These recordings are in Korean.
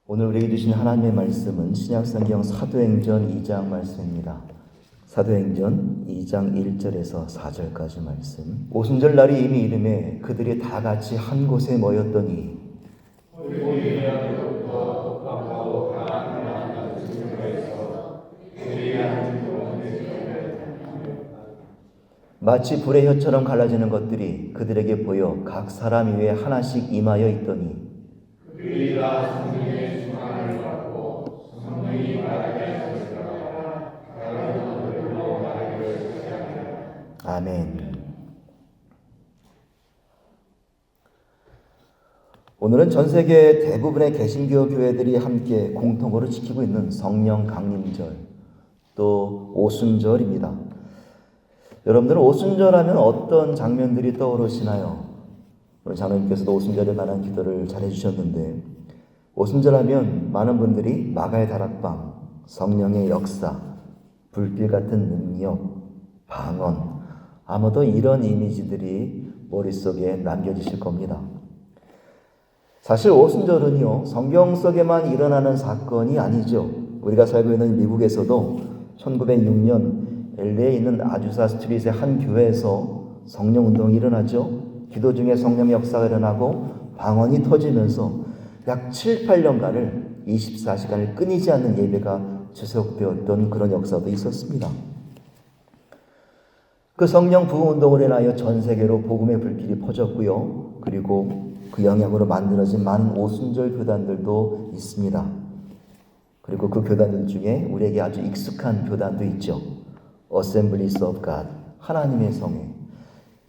오늘 우리에게 주신 하나님의 말씀은 신약성경 사도행전 2장 말씀입니다. 사도행전 2장 1절에서 4절까지 말씀. 오순절 날이 이미 이름에 그들이 다 같이 한 곳에 모였더니 마치 불의 혀처럼 갈라지는 것들이 그들에게 보여 각 사람 위에 하나씩 임하여 있더니 그들이 다 성령의 충만을 받고 성령이 말하게 하셨으나 다른 언어로 말하기를 시작하니라. 아멘. 오늘은 전 세계 대부분의 개신교 교회들이 함께 공통으로 지키고 있는 성령 강림절, 또 오순절입니다. 여러분들은 오순절하면 어떤 장면들이 떠오르시나요? 우리 장로님께서도 오순절에 관한 기도를 잘 해주셨는데, 오순절하면 많은 분들이 마가의 다락방, 성령의 역사, 불길 같은 능력, 방언, 아마도 이런 이미지들이 머릿속에 남겨지실 겁니다. 사실 오순절은요, 성경 속에만 일어나는 사건이 아니죠. 우리가 살고 있는 미국에서도 1906년 LA에 있는 아주사 스트릿의 한 교회에서 성령운동이 일어나죠. 기도 중에 성령 역사가 일어나고 방언이 터지면서 약 7, 8년간을 24시간을 끊이지 않는 예배가 지속되었던 그런 역사도 있었습니다. 그 성령 부흥운동으로 인하여 전 세계로 복음의 불길이 퍼졌고요. 그리고 그 영향으로 만들어진 많은 오순절 교단들도 있습니다. 그리고 그 교단들 중에 우리에게 아주 익숙한 교단도 있죠. Assemblies of God, 하나님의 성회.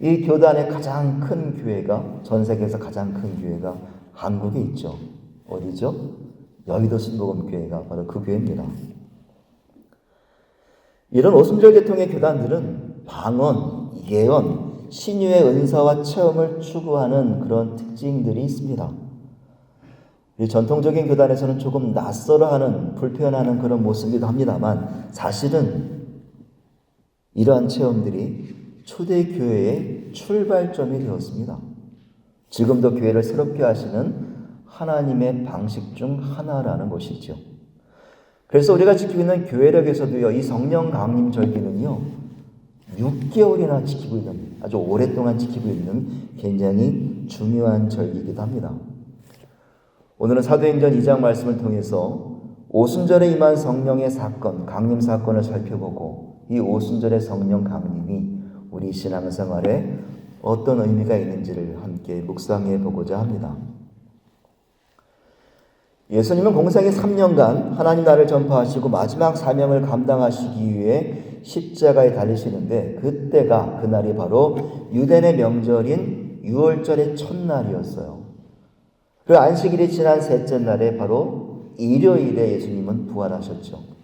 이 교단의 가장 큰 교회가, 전 세계에서 가장 큰 교회가 한국에 있죠. 어디죠? 여의도 신복음교회가 바로 그 교회입니다. 이런 오순절 계통의 교단들은 방언, 예언, 신유의 은사와 체험을 추구하는 그런 특징들이 있습니다. 이 전통적인 교단에서는 조금 낯설어하는, 불편해하는 그런 모습이기도 합니다만, 사실은 이러한 체험들이 초대교회의 출발점이 되었습니다. 지금도 교회를 새롭게 하시는 하나님의 방식 중 하나라는 것이죠. 그래서 우리가 지키고 있는 교회력에서도요, 이 성령 강림 절기는요, 6개월이나 지키고 있는, 아주 오랫동안 지키고 있는 굉장히 중요한 절기이기도 합니다. 오늘은 사도행전 2장 말씀을 통해서 오순절에 임한 성령의 사건, 강림 사건을 살펴보고, 이 오순절의 성령 강림이 우리 신앙생활에 어떤 의미가 있는지를 함께 묵상해 보고자 합니다. 예수님은 공생의 3년간 하나님 나라를 전파하시고 마지막 사명을 감당하시기 위해 십자가에 달리시는데, 그날이 바로 유대인의 명절인 유월절의 첫날이었어요. 그 안식일이 지난 셋째 날에 바로 일요일에 예수님은 부활하셨죠.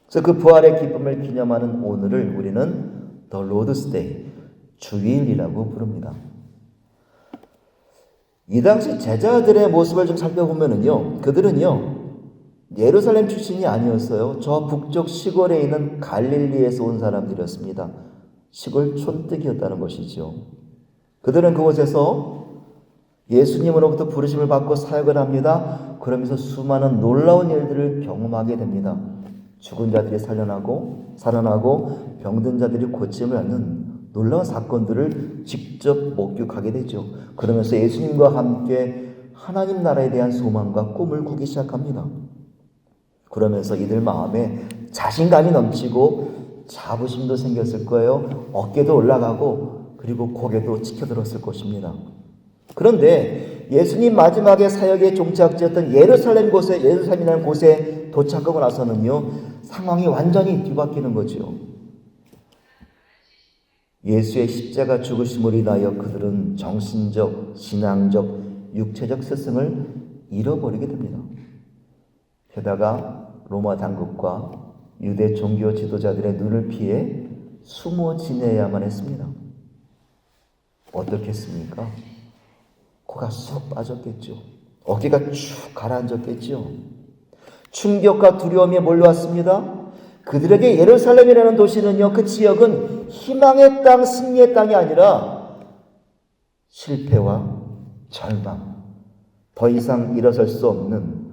그래서 그 부활의 기쁨을 기념하는 오늘을 우리는 The Lord's Day, 주일이라고 부릅니다. 이 당시 제자들의 모습을 좀 살펴보면요, 그들은요, 예루살렘 출신이 아니었어요. 저 북쪽 시골에 있는 갈릴리에서 온 사람들이었습니다. 시골 촌뜨기였다는 것이죠. 그들은 그곳에서 예수님으로부터 부르심을 받고 사역을 합니다. 그러면서 수많은 놀라운 일들을 경험하게 됩니다. 죽은 자들이 살아나고 병든 자들이 고침을 얻는 놀라운 사건들을 직접 목격하게 되죠. 그러면서 예수님과 함께 하나님 나라에 대한 소망과 꿈을 꾸기 시작합니다. 그러면서 이들 마음에 자신감이 넘치고 자부심도 생겼을 거예요. 어깨도 올라가고 그리고 고개도 치켜들었을 것입니다. 그런데 예수님 마지막에 사역의 종착지였던 예루살렘이라는 곳에 도착하고 나서는요, 상황이 완전히 뒤바뀌는 거죠. 예수의 십자가 죽으심으로 인하여 그들은 정신적, 신앙적, 육체적 스승을 잃어버리게 됩니다. 게다가 로마 당국과 유대 종교 지도자들의 눈을 피해 숨어 지내야만 했습니다. 어떻겠습니까? 코가 쏙 빠졌겠죠. 어깨가 쭉 가라앉았겠죠. 충격과 두려움이 몰려왔습니다. 그들에게 예루살렘이라는 도시는요, 그 지역은 희망의 땅, 승리의 땅이 아니라 실패와 절망, 더 이상 일어설 수 없는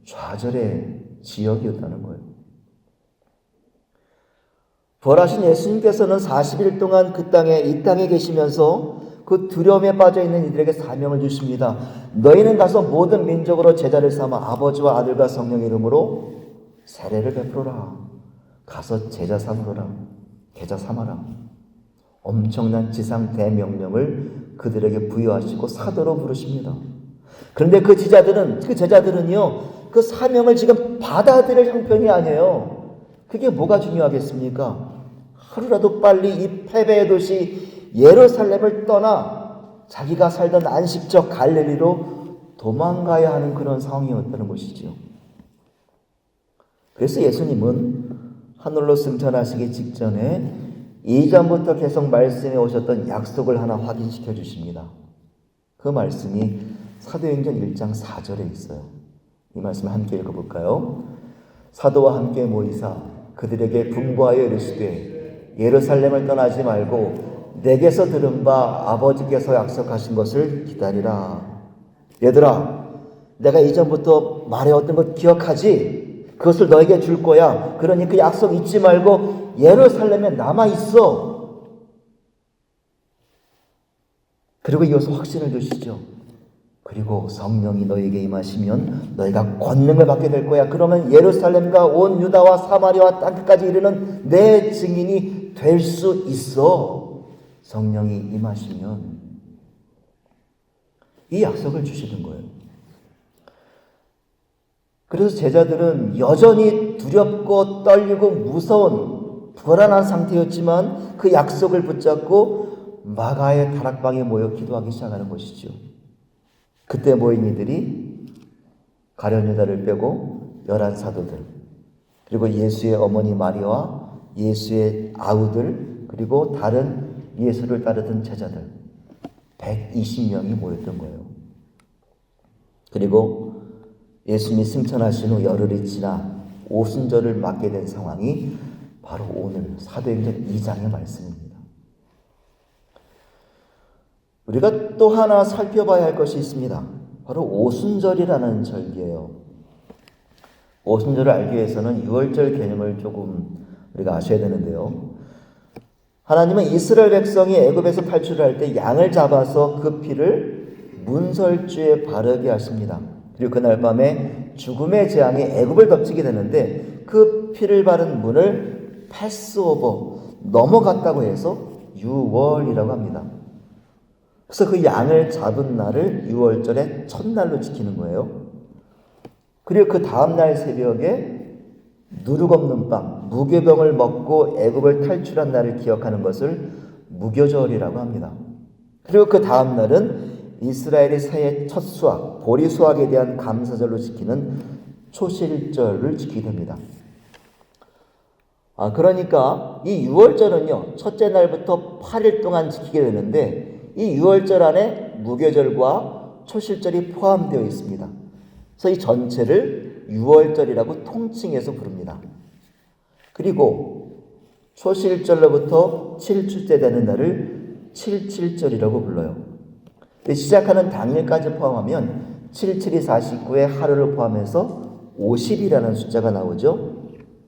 좌절의 지역이었다는 거예요. 부활하신 예수님께서는 40일 동안 이 땅에 계시면서 그 두려움에 빠져 있는 이들에게 사명을 주십니다. 너희는 가서 모든 민족으로 제자를 삼아 아버지와 아들과 성령의 이름으로 세례를 베풀어라. 가서 제자 삼으라. 제자 삼아라. 엄청난 지상 대명령을 그들에게 부여하시고 사도로 부르십니다. 그런데 그 제자들은요, 그 사명을 지금 받아들일 형편이 아니에요. 그게 뭐가 중요하겠습니까? 하루라도 빨리 이 패배의 도시 예루살렘을 떠나 자기가 살던 안식처 갈릴리로 도망가야 하는 그런 상황이었다는 것이죠. 그래서 예수님은 하늘로 승천하시기 직전에 이전부터 계속 말씀해 오셨던 약속을 하나 확인시켜 주십니다. 그 말씀이 사도행전 1장 4절에 있어요. 이 말씀 함께 읽어볼까요? 사도와 함께 모이사 그들에게 분부하여 이르시되 예루살렘을 떠나지 말고 내게서 들은 바 아버지께서 약속하신 것을 기다리라. 얘들아, 내가 이전부터 말해왔던 것 기억하지? 그것을 너에게 줄 거야. 그러니 그 약속 잊지 말고 예루살렘에 남아있어. 그리고 이어서 확신을 주시죠. 그리고 성령이 너에게 임하시면 너희가 권능을 받게 될 거야. 그러면 예루살렘과 온 유다와 사마리아와 땅끝까지 이르는 내 증인이 될 수 있어. 성령이 임하시면 이 약속을 주시는 거예요. 그래서 제자들은 여전히 두렵고 떨리고 무서운 불안한 상태였지만 그 약속을 붙잡고 마가의 다락방에 모여 기도하기 시작하는 것이죠. 그때 모인 이들이 가룟 유다를 빼고 11사도들, 그리고 예수의 어머니 마리아와 예수의 아우들, 그리고 다른 예수를 따르던 제자들 120명이 모였던 거예요. 그리고 예수님이 승천하신 후 열흘이 지나 오순절을 맞게 된 상황이 바로 오늘 사도행전 2장의 말씀입니다. 우리가 또 하나 살펴봐야 할 것이 있습니다. 바로 오순절이라는 절기예요. 오순절을 알기 위해서는 유월절 개념을 조금 우리가 아셔야 되는데요. 하나님은 이스라엘 백성이 애굽에서 탈출할 때 양을 잡아서 그 피를 문설주에 바르게 하십니다. 그리고 그날 밤에 죽음의 재앙이 애굽을 덮치게 되는데 그 피를 바른 문을 패스오버, 넘어갔다고 해서 유월이라고 합니다. 그래서 그 양을 잡은 날을 유월절의 첫날로 지키는 거예요. 그리고 그 다음날 새벽에 누룩 없는 밤, 무교병을 먹고 애굽을 탈출한 날을 기억하는 것을 무교절이라고 합니다. 그리고 그 다음날은 이스라엘의 새해 첫 수확, 보리 수확에 대한 감사절로 지키는 초실절을 지키게 됩니다. 그러니까 이 유월절은요, 첫째 날부터 8일 동안 지키게 되는데 이 유월절 안에 무교절과 초실절이 포함되어 있습니다. 그래서 이 전체를 유월절이라고 통칭해서 부릅니다. 그리고 초실절로부터 7주째 되는 날을 77절이라고 불러요. 시작하는 당일까지 포함하면 77이 49에 하루를 포함해서 50이라는 숫자가 나오죠.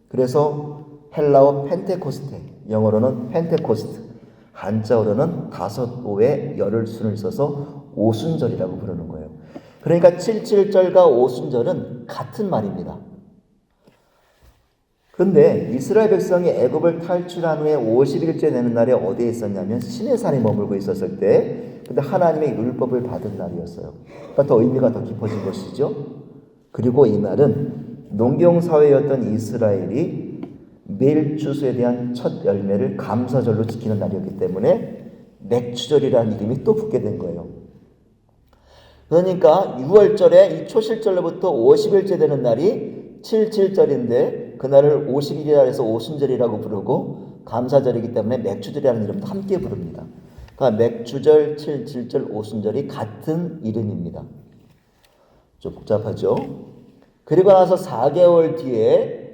그래서 헬라어 펜테코스테, 영어로는 펜테코스트, 한자어로는 5오에 열흘 순을 써서 오순절이라고 부르는 거예요. 그러니까 77절과 오순절은 같은 말입니다. 그런데 이스라엘 백성이 애굽을 탈출한 후에 50일째 되는 날에 어디에 있었냐면 시내산에 머물고 있었을 때, 근데 하나님의 율법을 받은 날이었어요. 그러니까 더 의미가 더 깊어진 것이죠. 그리고 이 날은 농경사회였던 이스라엘이 매일 추수에 대한 첫 열매를 감사절로 지키는 날이었기 때문에 맥추절이라는 이름이 또 붙게 된 거예요. 그러니까 6월절에 이 초실절로부터 50일째 되는 날이 77절인데 그날을 50일이라 해서 오순절이라고 부르고 감사절이기 때문에 맥추절이라는 이름도 함께 부릅니다. 그러니까 맥추절, 77절, 오순절이 같은 이름입니다. 좀 복잡하죠? 그리고 나서 4개월 뒤에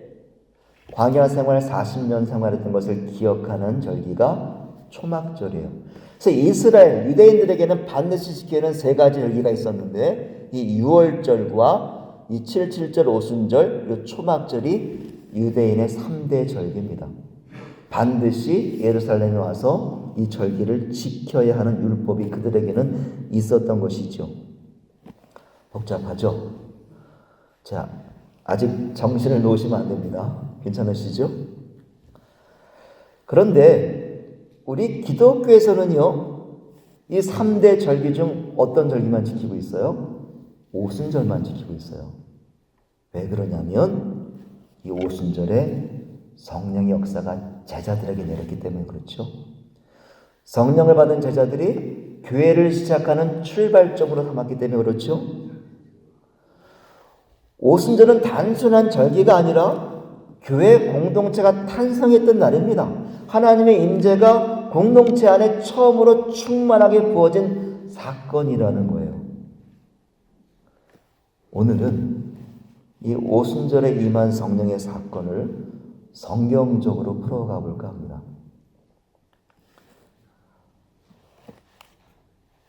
광야 생활 40년 생활했던 것을 기억하는 절기가 초막절이에요. 그래서 이스라엘 유대인들에게는 반드시 지키는 3가지 절기가 있었는데 이 유월절과 이 7.7절 오순절 그리고 초막절이 유대인의 3대 절기입니다. 반드시 예루살렘에 와서 이 절기를 지켜야 하는 율법이 그들에게는 있었던 것이죠. 복잡하죠? 자, 아직 정신을 놓으시면 안 됩니다. 괜찮으시죠? 그런데 우리 기독교에서는요, 이 3대 절기 중 어떤 절기만 지키고 있어요? 오순절만 지키고 있어요. 왜 그러냐면 이 오순절에 성령의 역사가 제자들에게 내렸기 때문에 그렇죠. 성령을 받은 제자들이 교회를 시작하는 출발점으로 삼았기 때문에 그렇죠. 오순절은 단순한 절기가 아니라 교회 공동체가 탄생했던 날입니다. 하나님의 임재가 공동체 안에 처음으로 충만하게 부어진 사건이라는 거예요. 오늘은 이 오순절에 임한 성령의 사건을 성경적으로 풀어가 볼까 합니다.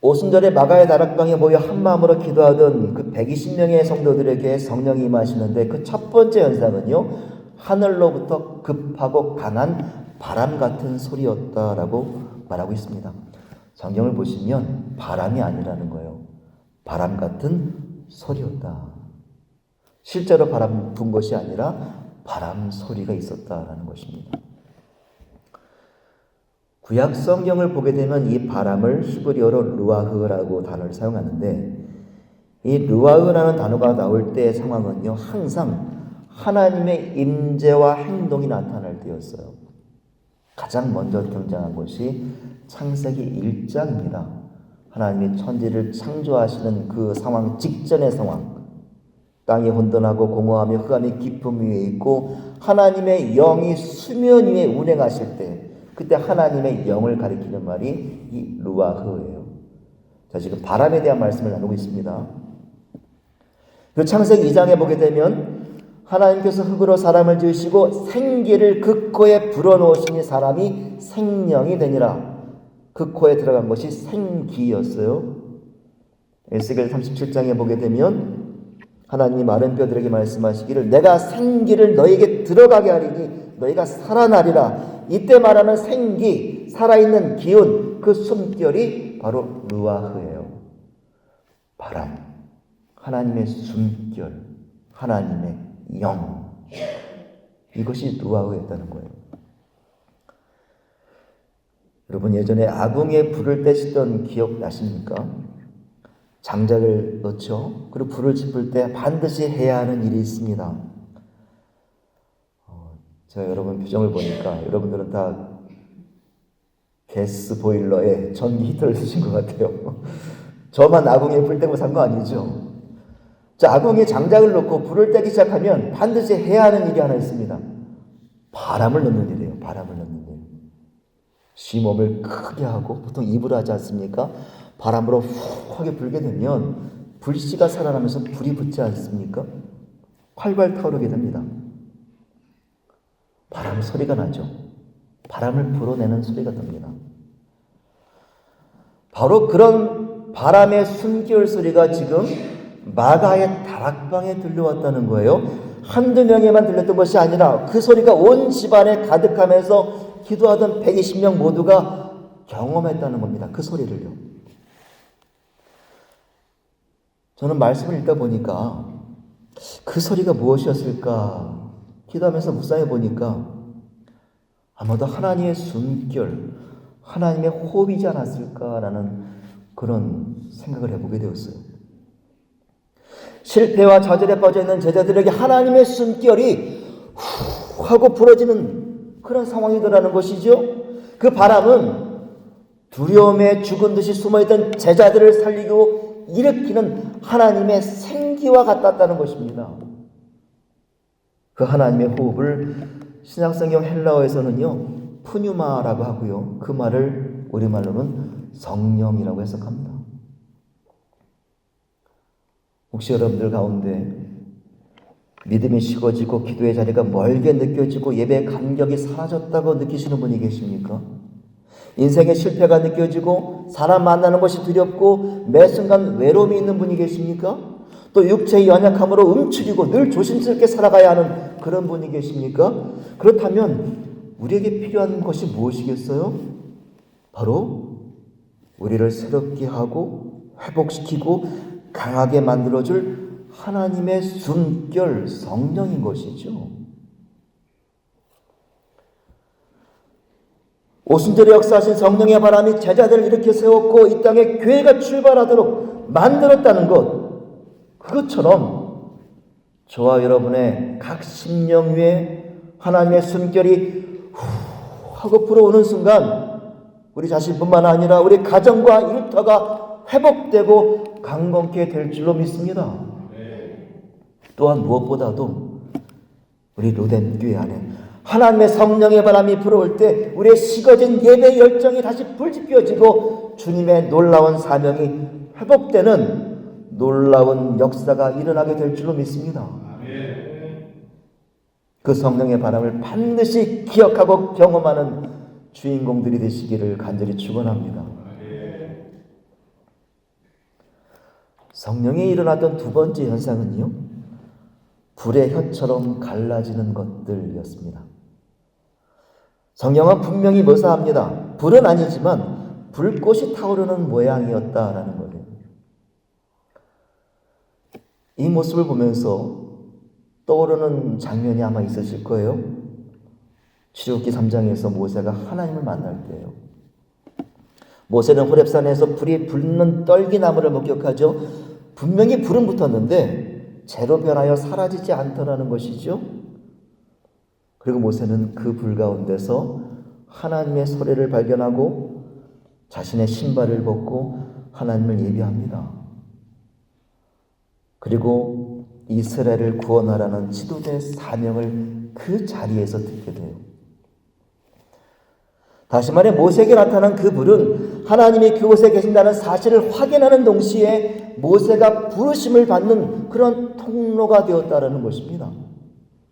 오순절에 마가의 다락방에 모여 한마음으로 기도하던 그 120명의 성도들에게 성령이 임하시는데 그 첫 번째 현상은요, 하늘로부터 급하고 강한 바람 같은 소리였다라고 말하고 있습니다. 성경을 보시면 바람이 아니라는 거예요. 바람 같은 소리였다. 실제로 바람 분 것이 아니라 바람 소리가 있었다라는 것입니다. 구약 성경을 보게 되면 이 바람을 히브리어로 루아흐라고 단어를 사용하는데, 이 루아흐라는 단어가 나올 때의 상황은요, 항상 하나님의 임재와 행동이 나타날 때였어요. 가장 먼저 등장한 것이 창세기 1장입니다. 하나님이 천지를 창조하시는 그 상황 직전의 상황. 땅이 혼돈하고 공허하며 흑암이 깊음 위에 있고 하나님의 영이 수면 위에 운행하실 때, 그때 하나님의 영을 가리키는 말이 이 루아흐예요. 자, 지금 바람에 대한 말씀을 나누고 있습니다. 그 창세기 2장에 보게 되면 하나님께서 흙으로 사람을 지으시고 생기를 그 코에 불어넣으시니 사람이 생명이 되니라. 그 코에 들어간 것이 생기였어요. 에스겔 37장에 보게 되면 하나님이 마른 뼈들에게 말씀하시기를 내가 생기를 너에게 들어가게 하리니 너희가 살아나리라. 이때 말하는 생기, 살아있는 기운, 그 숨결이 바로 루아흐예요. 바람, 하나님의 숨결, 하나님의 영, 이것이 루아흐였다는 거예요. 여러분, 예전에 아궁이에 불을 떼시던 기억 나십니까? 장작을 넣죠. 그리고 불을 지필 때 반드시 해야 하는 일이 있습니다. 제가 여러분 표정을 보니까 여러분들은 다 가스 보일러에 전기 히터를 쓰신 것 같아요. 저만 아궁이에 불 떼고 산 거 아니죠? 자, 아궁이에 장작을 넣고 불을 떼기 시작하면 반드시 해야 하는 일이 하나 있습니다. 바람을 넣는 일이에요. 바람을 넣는 일. 심호흡을 크게 하고 보통 입으로 하지 않습니까? 바람으로 훅 하게 불게 되면 불씨가 살아나면서 불이 붙지 않습니까? 활발 타오르게 됩니다. 바람 소리가 나죠. 바람을 불어내는 소리가 납니다. 바로 그런 바람의 숨결 소리가 지금 마가의 다락방에 들려왔다는 거예요. 한두 명에만 들렸던 것이 아니라 그 소리가 온 집안에 가득하면서 기도하던 120명 모두가 경험했다는 겁니다. 그 소리를요. 저는 말씀을 읽다 보니까 그 소리가 무엇이었을까 기도하면서 묵상해 보니까 아마도 하나님의 숨결, 하나님의 호흡이지 않았을까라는 그런 생각을 해보게 되었어요. 실패와 좌절에 빠져있는 제자들에게 하나님의 숨결이 후 하고 불어지는 그런 상황이더라는 것이죠. 그 바람은 두려움에 죽은 듯이 숨어있던 제자들을 살리고 일으키는 하나님의 생기와 같았다는 것입니다. 그 하나님의 호흡을 신약성경 헬라어에서는요 푸뉴마라고 하고요, 그 말을 우리말로는 성령이라고 해석합니다. 혹시 여러분들 가운데 믿음이 식어지고 기도의 자리가 멀게 느껴지고 예배의 감격이 사라졌다고 느끼시는 분이 계십니까? 인생의 실패가 느껴지고 사람 만나는 것이 두렵고 매 순간 외로움이 있는 분이 계십니까? 또 육체의 연약함으로 움츠리고 늘 조심스럽게 살아가야 하는 그런 분이 계십니까? 그렇다면 우리에게 필요한 것이 무엇이겠어요? 바로 우리를 새롭게 하고 회복시키고 강하게 만들어줄 하나님의 숨결 성령인 것이죠. 오순절에 역사하신 성령의 바람이 제자들을 일으켜 세웠고 이 땅에 교회가 출발하도록 만들었다는 것, 그것처럼 저와 여러분의 각 심령 위에 하나님의 숨결이 후 하고 불어오는 순간 우리 자신뿐만 아니라 우리 가정과 일터가 회복되고 강건케 될 줄로 믿습니다. 또한 무엇보다도 우리 로덴 교회 안에 하나님의 성령의 바람이 불어올 때 우리의 식어진 예배 열정이 다시 불지펴지고 주님의 놀라운 사명이 회복되는 놀라운 역사가 일어나게 될 줄로 믿습니다. 그 성령의 바람을 반드시 기억하고 경험하는 주인공들이 되시기를 간절히 축원합니다. 성령이 일어났던 두 번째 현상은요, 불의 혀처럼 갈라지는 것들이었습니다. 성령은 분명히 묘사합니다. 불은 아니지만 불꽃이 타오르는 모양이었다라는 거예요. 이 모습을 보면서 떠오르는 장면이 아마 있으실 거예요. 출애굽기 3장에서 모세가 하나님을 만날 때예요. 모세는 호렙산에서 불이 붙는 떨기나무를 목격하죠. 분명히 불은 붙었는데 재로 변하여 사라지지 않더라는 것이죠. 그리고 모세는 그 불 가운데서 하나님의 소리를 발견하고 자신의 신발을 벗고 하나님을 예배합니다. 그리고 이스라엘을 구원하라는 지도자의 사명을 그 자리에서 듣게 돼요. 다시 말해 모세에게 나타난 그 불은 하나님이 그곳에 계신다는 사실을 확인하는 동시에 모세가 부르심을 받는 그런 통로가 되었다는 것입니다.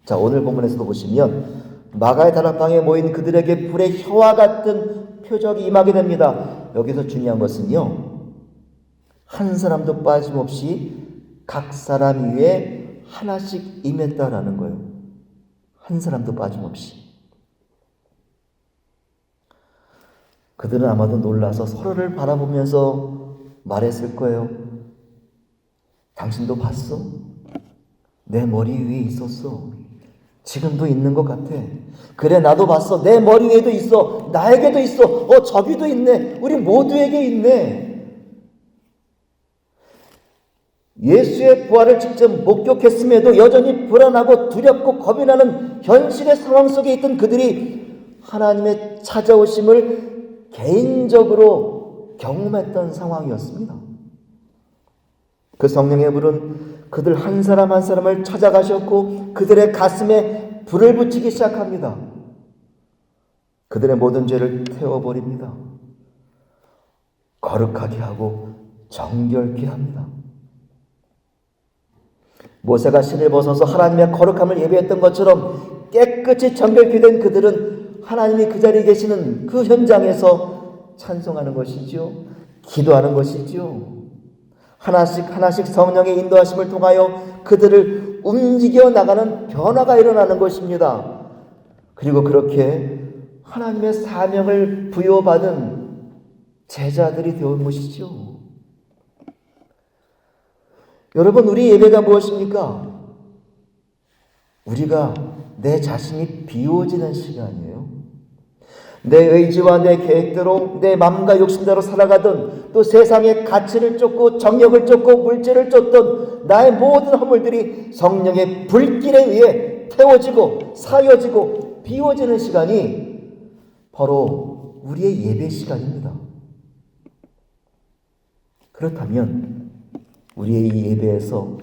자, 오늘 본문에서도 보시면 마가의 다락방에 모인 그들에게 불의 혀와 같은 표적이 임하게 됩니다. 여기서 중요한 것은요, 한 사람도 빠짐없이 각 사람 위에 하나씩 임했다라는 거예요. 한 사람도 빠짐없이. 그들은 아마도 놀라서 서로를 바라보면서 말했을 거예요. 당신도 봤어? 내 머리 위에 있었어. 지금도 있는 것 같아. 그래, 나도 봤어. 내 머리 위에도 있어. 나에게도 있어. 저기도 있네. 우리 모두에게 있네. 예수의 부활을 직접 목격했음에도 여전히 불안하고 두렵고 겁이 나는 현실의 상황 속에 있던 그들이 하나님의 찾아오심을 개인적으로 경험했던 상황이었습니다. 그 성령의 불은 그들 한 사람 한 사람을 찾아가셨고 그들의 가슴에 불을 붙이기 시작합니다. 그들의 모든 죄를 태워버립니다. 거룩하게 하고 정결케 합니다. 모세가 신을 벗어서 하나님의 거룩함을 예배했던 것처럼 깨끗이 정결케 된 그들은 하나님이 그 자리에 계시는 그 현장에서 찬송하는 것이지요. 기도하는 것이지요. 하나씩 하나씩 성령의 인도하심을 통하여 그들을 움직여 나가는 변화가 일어나는 것입니다. 그리고 그렇게 하나님의 사명을 부여받은 제자들이 되온 것이죠. 여러분, 우리 예배가 무엇입니까? 우리가 내 자신이 비워지는 시간이에요. 내 의지와 내 계획대로 내 마음과 욕심대로 살아가던, 또 세상의 가치를 쫓고 정력을 쫓고 물질을 쫓던 나의 모든 허물들이 성령의 불길에 의해 태워지고 사여지고 비워지는 시간이 바로 우리의 예배 시간입니다. 그렇다면 우리의 이 예배에서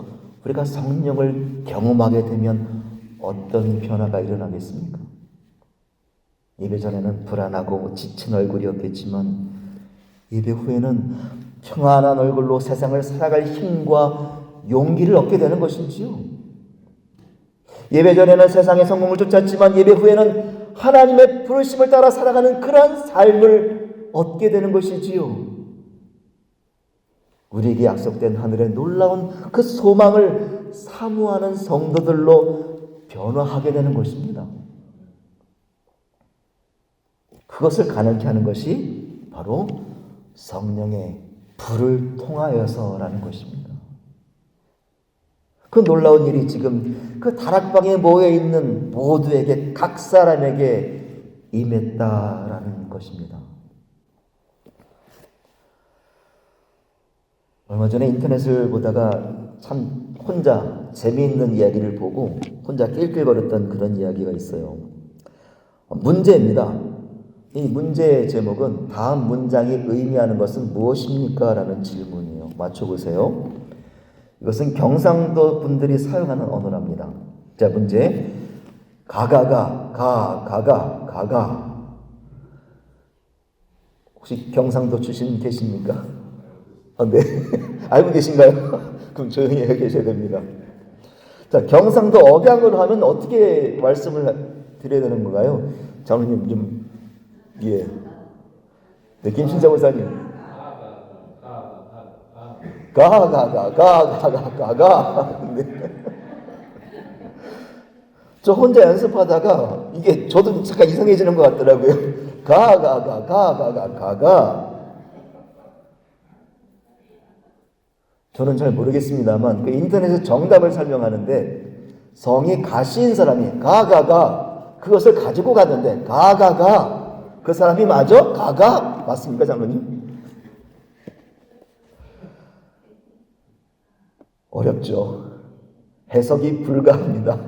우리가 성령을 경험하게 되면 어떤 변화가 일어나겠습니까? 예배 전에는 불안하고 지친 얼굴이었겠지만 예배 후에는 평안한 얼굴로 세상을 살아갈 힘과 용기를 얻게 되는 것이지요. 예배 전에는 세상의 성공을 쫓았지만 예배 후에는 하나님의 부르심을 따라 살아가는 그러한 삶을 얻게 되는 것이지요. 우리에게 약속된 하늘의 놀라운 그 소망을 사모하는 성도들로 변화하게 되는 것입니다. 그것을 가능케 하는 것이 바로 성령의 불을 통하여서라는 것입니다. 그 놀라운 일이 지금 그 다락방에 모여 있는 모두에게, 각 사람에게 임했다라는 것입니다. 얼마 전에 인터넷을 보다가 참 혼자 재미있는 이야기를 보고 혼자 낄낄거렸던 그런 이야기가 있어요. 문제입니다. 이 문제의 제목은 다음 문장이 의미하는 것은 무엇입니까? 라는 질문이에요. 맞춰보세요. 이것은 경상도 분들이 사용하는 언어랍니다. 자, 문제. 가가. 혹시 경상도 출신 계십니까? 네. 알고 계신가요? 그럼 조용히 해 계셔야 됩니다. 자, 경상도 억양으로 하면 어떻게 말씀을 드려야 되는 건가요? 장로님 좀, 예. 네, 김신자 목사님. 가가. 네. 저 혼자 연습하다가 이게 저도 잠깐 이상해지는 것 같더라고요. 가가. 저는 잘 모르겠습니다만 그 인터넷에 정답을 설명하는데 성이 가시인 사람이 가가 그것을 가지고 갔는데 가가 그 사람이 맞아? 가가 맞습니까, 장로님? 어렵죠. 해석이 불가합니다.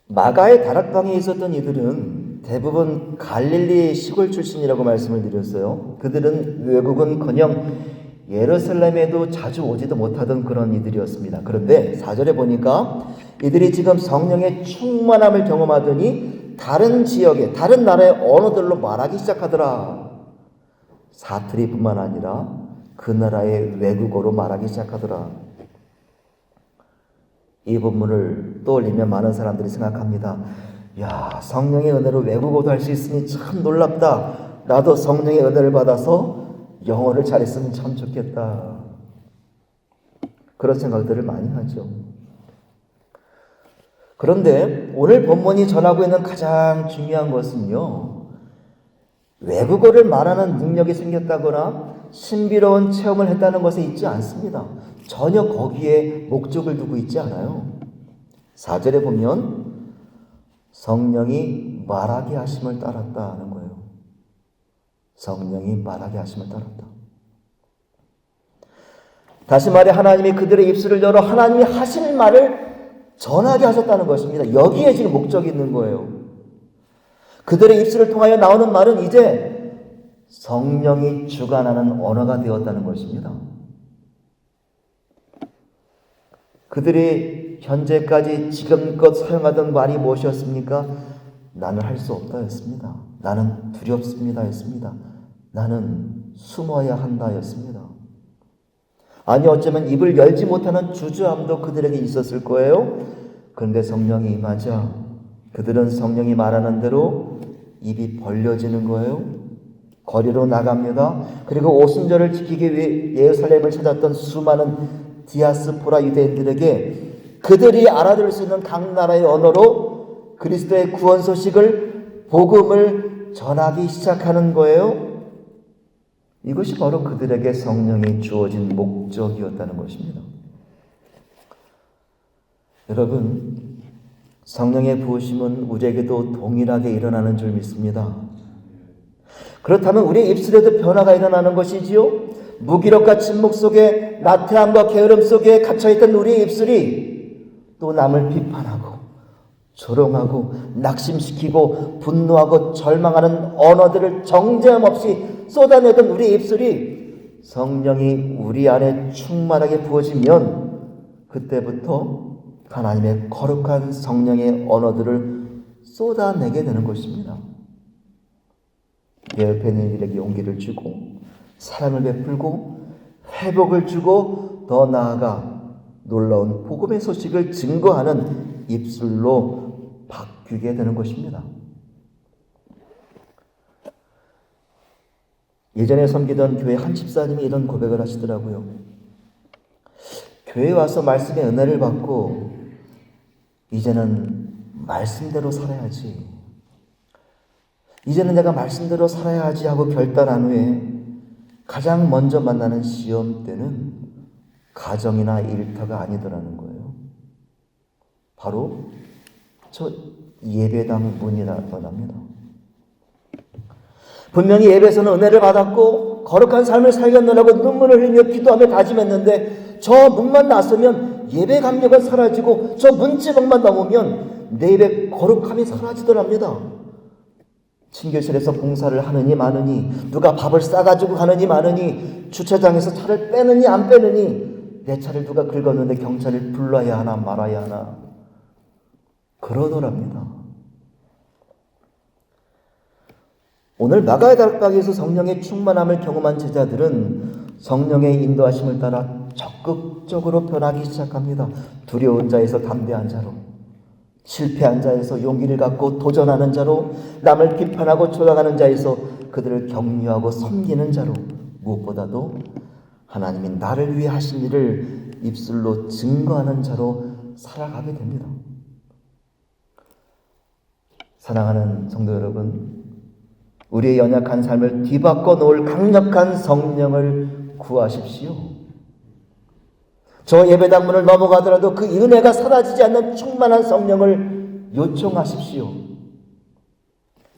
마가의 다락방에 있었던 이들은 대부분 갈릴리 시골 출신이라고 말씀을 드렸어요. 그들은 외국은커녕 예루살렘에도 자주 오지도 못하던 그런 이들이었습니다. 그런데 4절에 보니까 이들이 지금 성령의 충만함을 경험하더니 다른 지역에, 다른 나라의 언어들로 말하기 시작하더라. 사투리뿐만 아니라 그 나라의 외국어로 말하기 시작하더라. 이 본문을 떠올리면 많은 사람들이 생각합니다. 야, 성령의 은혜로 외국어도 할 수 있으니 참 놀랍다. 나도 성령의 은혜를 받아서 영어를 잘했으면 참 좋겠다. 그런 생각들을 많이 하죠. 그런데 오늘 본문이 전하고 있는 가장 중요한 것은요, 외국어를 말하는 능력이 생겼다거나 신비로운 체험을 했다는 것에 있지 않습니다. 전혀 거기에 목적을 두고 있지 않아요. 4절에 보면 성령이 말하게 하심을 따랐다는 거예요. 성령이 말하게 하심을 따랐다. 다시 말해 하나님이 그들의 입술을 열어 하나님이 하실 말을 전하게 하셨다는 것입니다. 여기에 지금 목적이 있는 거예요. 그들의 입술을 통하여 나오는 말은 이제 성령이 주관하는 언어가 되었다는 것입니다. 그들이 현재까지 지금껏 사용하던 말이 무엇이었습니까? 나는 할 수 없다 였습니다. 나는 두렵습니다 였습니다. 나는 숨어야 한다 였습니다. 아니 어쩌면 입을 열지 못하는 주저함도 그들에게 있었을 거예요. 그런데 성령이 임하자 그들은 성령이 말하는 대로 입이 벌려지는 거예요. 거리로 나갑니다. 그리고 오순절을 지키기 위해 예루살렘을 찾았던 수많은 디아스포라 유대인들에게 그들이 알아들을 수 있는 각 나라의 언어로 그리스도의 구원 소식을, 복음을 전하기 시작하는 거예요. 이것이 바로 그들에게 성령이 주어진 목적이었다는 것입니다. 여러분, 성령의 부으심은 우리에게도 동일하게 일어나는 줄 믿습니다. 그렇다면 우리의 입술에도 변화가 일어나는 것이지요. 무기력과 침묵 속에, 나태함과 게으름 속에 갇혀있던 우리의 입술이 또 남을 비판하고 조롱하고 낙심시키고 분노하고 절망하는 언어들을 정죄함 없이 쏟아내던 우리의 입술이 성령이 우리 안에 충만하게 부어지면 그때부터 하나님의 거룩한 성령의 언어들을 쏟아내게 되는 것입니다. 내 옆에 있는 이들에게 용기를 주고 사랑을 베풀고 회복을 주고 더 나아가 놀라운 복음의 소식을 증거하는 입술로 바뀌게 되는 것입니다. 예전에 섬기던 교회 한 집사님이 이런 고백을 하시더라고요. 교회에 와서 말씀의 은혜를 받고 이제는 말씀대로 살아야지. 이제는 내가 말씀대로 살아야지 하고 결단한 후에 가장 먼저 만나는 시험대는 가정이나 일터가 아니더라는 거예요. 바로 저 예배당 문이라더랍니다. 분명히 예배에서는 은혜를 받았고 거룩한 삶을 살겠노라고 눈물을 흘리며 기도하며 다짐했는데 저 문만 나서면 예배 감격은 사라지고 저 문지방만 넘으면 내 입에 거룩함이 사라지더랍니다. 친교실에서 봉사를 하느니 마느니, 누가 밥을 싸가지고 가느니 마느니, 주차장에서 차를 빼느니 안 빼느니, 내 차를 누가 긁었는데 경찰을 불러야 하나 말아야 하나 그러더랍니다. 오늘 마가의 다락방에서 성령의 충만함을 경험한 제자들은 성령의 인도하심을 따라 적극적으로 변하기 시작합니다. 두려운 자에서 담대한 자로, 실패한 자에서 용기를 갖고 도전하는 자로, 남을 비판하고 조롱하는 자에서 그들을 격려하고 섬기는 자로, 무엇보다도 하나님이 나를 위해 하신 일을 입술로 증거하는 자로 살아가게 됩니다. 사랑하는 성도 여러분, 우리의 연약한 삶을 뒤바꿔 놓을 강력한 성령을 구하십시오. 저 예배당 문을 넘어가더라도 그 은혜가 사라지지 않는 충만한 성령을 요청하십시오.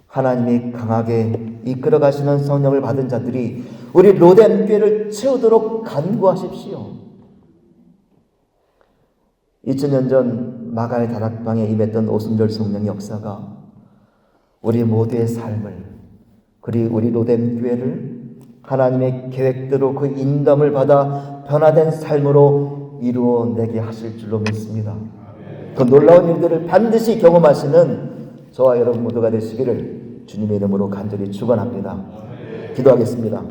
하나님이 강하게 이끌어 가시는 성령을 받은 자들이 우리 로뎀 교회를 채우도록 간구하십시오. 2000년 전 마가의 다락방에 임했던 오순절 성령의 역사가 우리 모두의 삶을, 그리고 우리 로뎀 교회를 하나님의 계획대로 그 인도함을 받아 변화된 삶으로 이루어내게 하실 줄로 믿습니다. 그 놀라운 일들을 반드시 경험하시는 저와 여러분 모두가 되시기를 주님의 이름으로 간절히 축원합니다. 기도하겠습니다.